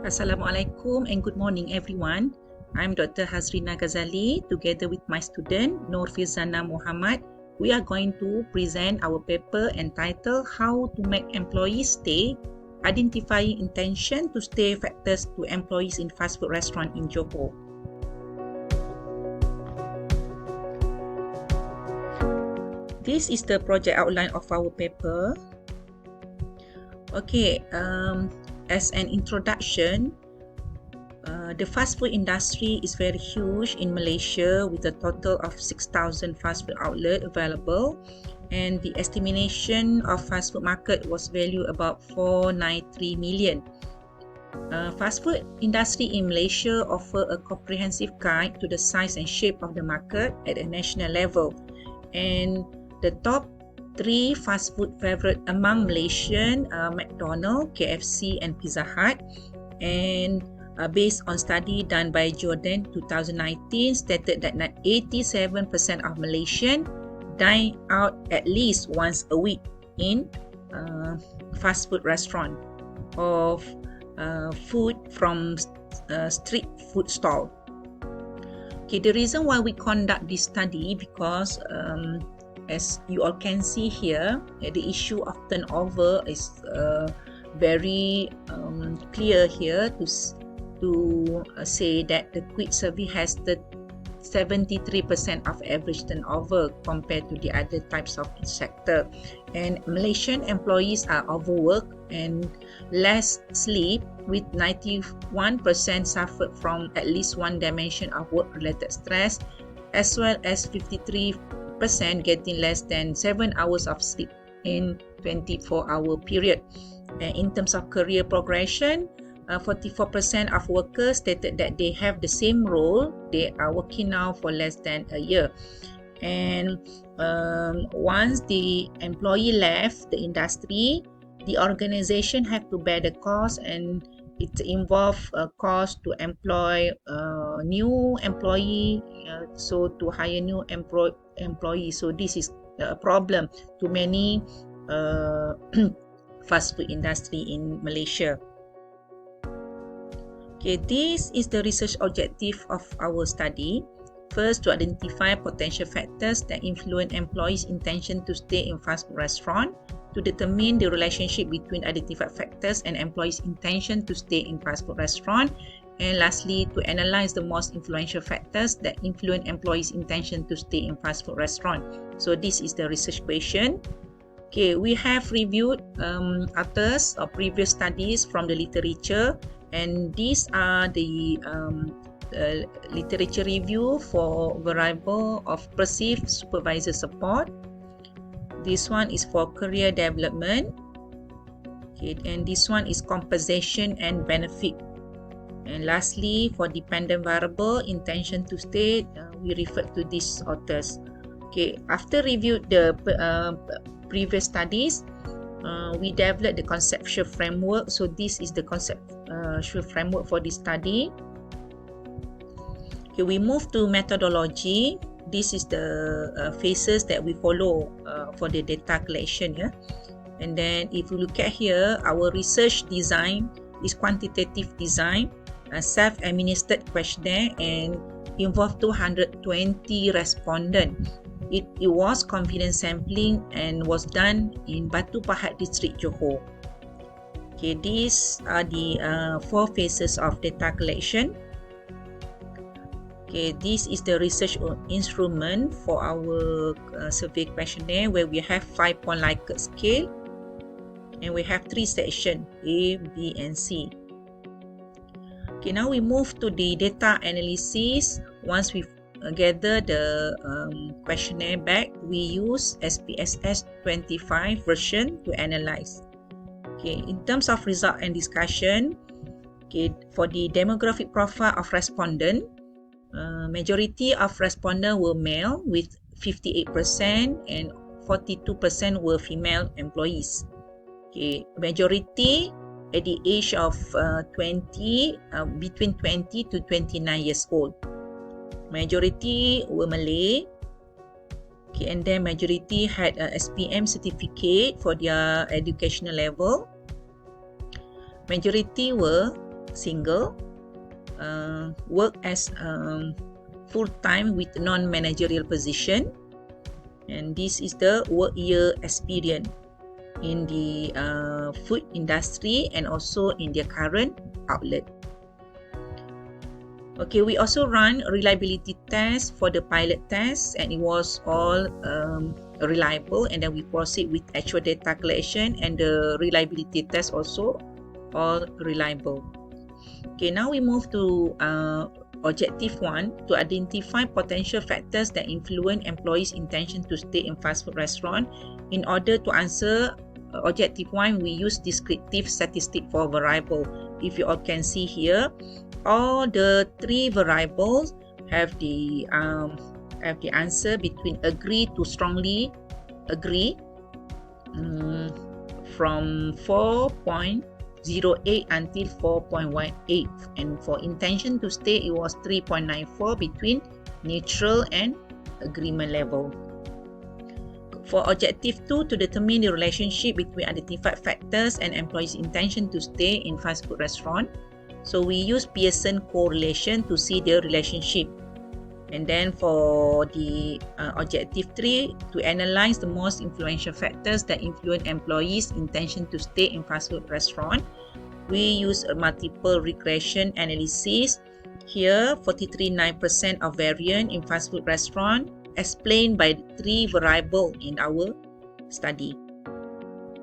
Assalamualaikum and good morning everyone. I'm Dr. Hazrina Ghazali. Together with my student Nur Fizana Muhammad, we are going to present our paper entitled How to Make Employees Stay, Identifying Intention to Stay Factors to Employees in Fast Food Restaurant in Johor. This is the project outline of our paper. Okay, as an introduction, the fast food industry is very huge in Malaysia with a total of 6,000 fast food outlets available, and the estimation of fast food market was valued about 493 million. Fast food industry in Malaysia offer a comprehensive guide to the size and shape of the market at a national level, and the top 3 fast food favorite among Malaysian are McDonald's, KFC and Pizza Hut, and based on study done by Jordan 2019 stated that 87% of Malaysians dine out at least once a week in fast food restaurant or food from street food stall. Okay, the reason why we conduct this study because as you all can see here, the issue of turnover is very clear here to say that the quick service has the 73% of average turnover compared to the other types of sector, and Malaysian employees are overworked and less sleep, with 91% suffered from at least one dimension of work-related stress, as well as 53% getting less than 7 hours of sleep in 24-hour period. And in terms of career progression, 44% of workers stated that they have the same role. They are working now for less than a year. And once the employee left the industry, the organization have to bear the cost, and it involves a cost to employ new employee, so to hire new employees. So this is a problem to many fast food industry in Malaysia. Okay, this is the research objective of our study. First, to identify potential factors that influence employees' intention to stay in fast food restaurant, to determine the relationship between identified factors and employees' intention to stay in fast food restaurant, and lastly, to analyze the most influential factors that influence employees' intention to stay in fast food restaurant. So this is the research question. Okay, we have reviewed authors or previous studies from the literature, and these are the literature review for variable of perceived supervisor support. This one is for career development. Okay, and this one is compensation and benefit. And lastly, for dependent variable intention to stay, we refer to these authors. Okay, after review the previous studies, we developed the conceptual framework. So this is the conceptual framework for this study. Okay, we move to methodology. This is the phases that we follow for the data collection. Yeah? And then if you look at here, our research design is quantitative design, a self-administered questionnaire, and involved 220 respondents. It was confidence sampling and was done in Batu Pahat District, Johor. Okay, these are the 4 phases of data collection. Okay, this is the research instrument for our survey questionnaire, where we have 5-point Likert scale, and we have 3 sections, A, B, and C. Okay, now we move to the data analysis. Once we gather the questionnaire back, we use ICSTEM2022 version to analyze. Okay, in terms of result and discussion, okay, for the demographic profile of respondent, majority of respondents were male with 58%, and 42% were female employees. Okay, majority at the age of between 20 to 29 years old. Majority were Malay. Okay, and then majority had a SPM certificate for their educational level. Majority were single, work as full-time with non-managerial position, and this is the work year experience in the food industry and also in their current outlet. Okay, we also run a reliability test for the pilot test, and it was all reliable, and then we proceed with actual data collection, and the reliability test also all reliable. Okay, now we move to objective 1, to identify potential factors that influence employees' intention to stay in fast food restaurant. In order to answer objective 1, we use descriptive statistic for variable. If you all can see here, all the 3 variables have the answer between agree to strongly agree, from 4.08 until 4.18, and for intention to stay it was 3.94, between neutral and agreement level. For objective 2, to determine the relationship between identified factors and employees' intention to stay in fast food restaurant, so we use Pearson correlation to see the relationship. And then for the objective 3, to analyze the most influential factors that influence employees' intention to stay in fast food restaurant, we use a multiple regression analysis. Here, 43.9% of variance in fast food restaurant explained by 3 variables in our study.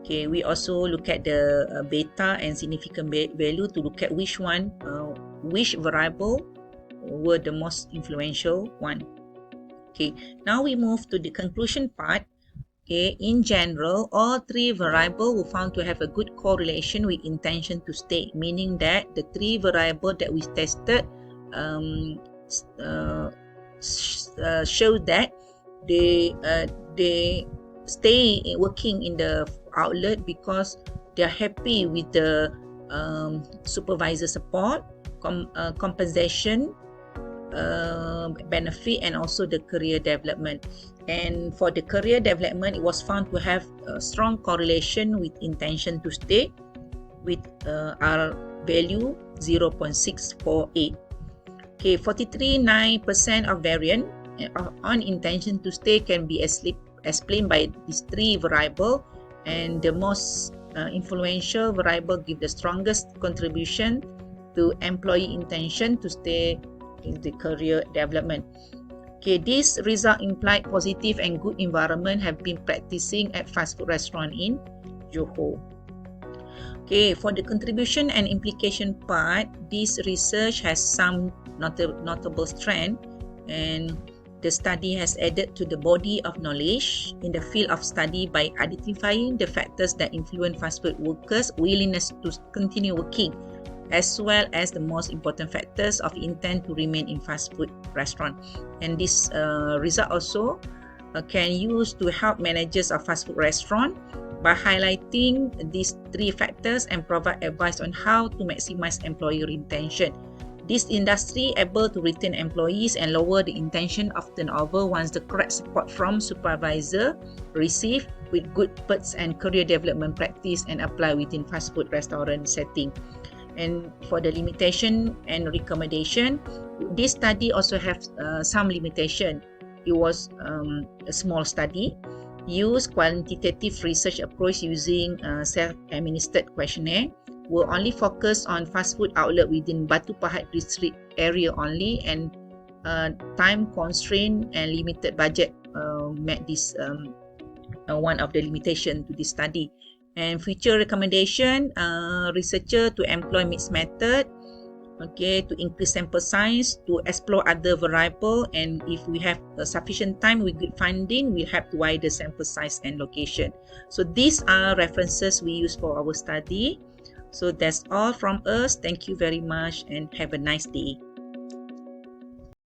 Okay, we also look at the beta and significant value to look at which variable were the most influential one. Okay, now we move to the conclusion part. Okay, in general, all 3 variables were found to have a good correlation with intention to stay, meaning that the 3 variables that we tested show that they stay working in the outlet because they are happy with the supervisor support, compensation, benefit, and also the career development. And for the career development, it was found to have a strong correlation with intention to stay, with R value 0.648. Okay, 43.9% of variance on intention to stay can be explained by these 3 variables, and the most influential variable give the strongest contribution to employee intention to stay in the career development. Okay, this result implied positive and good environment have been practicing at fast food restaurant in Johor. Okay, for the contribution and implication part, this research has some notable strength, and the study has added to the body of knowledge in the field of study by identifying the factors that influence fast food workers' willingness to continue working, as well as the most important factors of intent to remain in fast food restaurant. And this result also can use to help managers of fast food restaurant by highlighting these 3 factors and provide advice on how to maximize employee retention. This industry able to retain employees and lower the intention of turnover once the correct support from supervisor received with good perks and career development practice and apply within fast food restaurant setting. And for the limitation and recommendation, this study also has some limitation. It was a small study, used quantitative research approach using self-administered questionnaire, will only focus on fast food outlet within Batu Pahat district area only, and time constraint and limited budget met this one of the limitation to this study. And future recommendation, researcher to employ mixed method, okay, to increase sample size, to explore other variable, and if we have sufficient time with good funding, we have to widen the sample size and location. So these are references we use for our study. So that's all from us. Thank you very much and have a nice day.